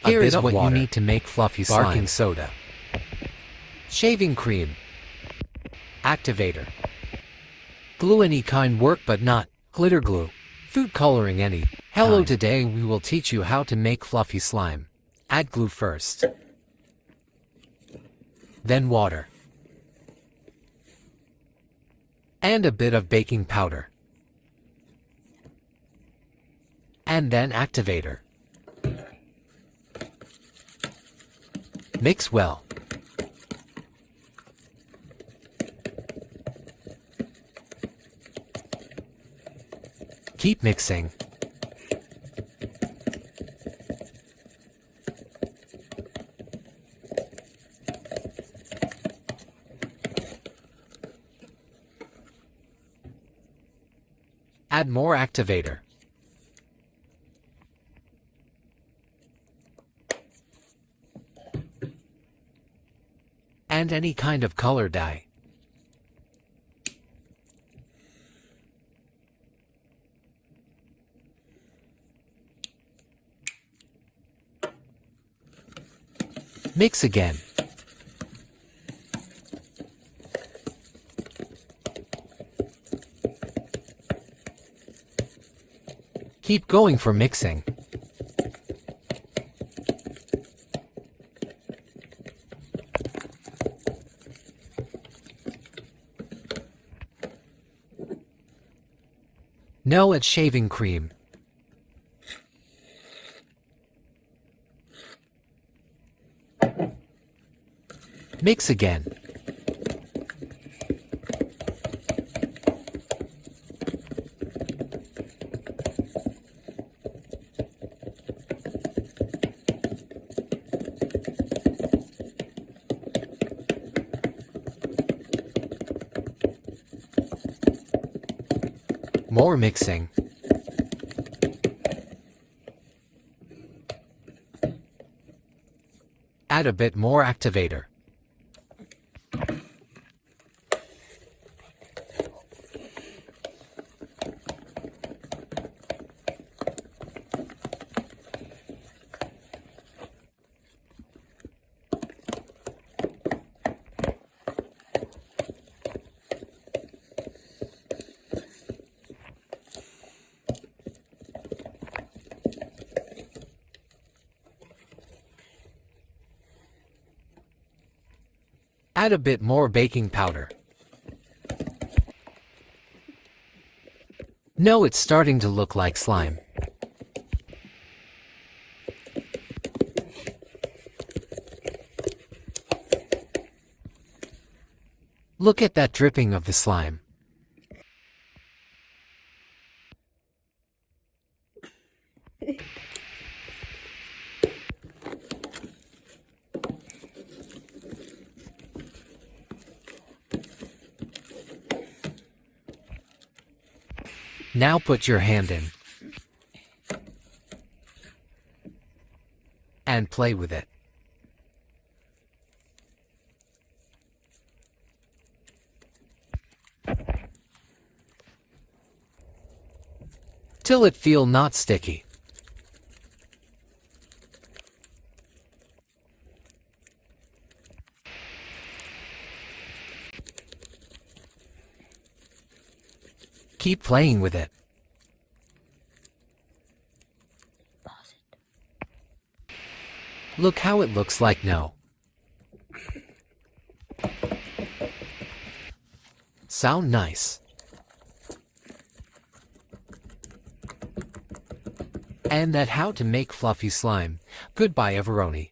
Here is what water, you need to make fluffy slime. baking soda, Shaving cream. Activator. Glue any kind work but not glitter glue. Food coloring any. Hello, kind. today we will teach you how to make fluffy slime. Add glue first. Then water. And a bit of baking powder. And then activator. Mix well. Keep mixing. Add more activator. And any kind of color dye. Mix again. Keep going for mixing. Now add shaving cream. Mix again. More mixing. Add a bit more activator. Add a bit more baking powder. No, it's starting to look like slime. Look at that dripping of the slime. Now put your hand in and play with it. Till it feel not sticky. Keep playing with it. Look how it looks like now. Sound nice. And that how to make fluffy slime. Goodbye, Everoni.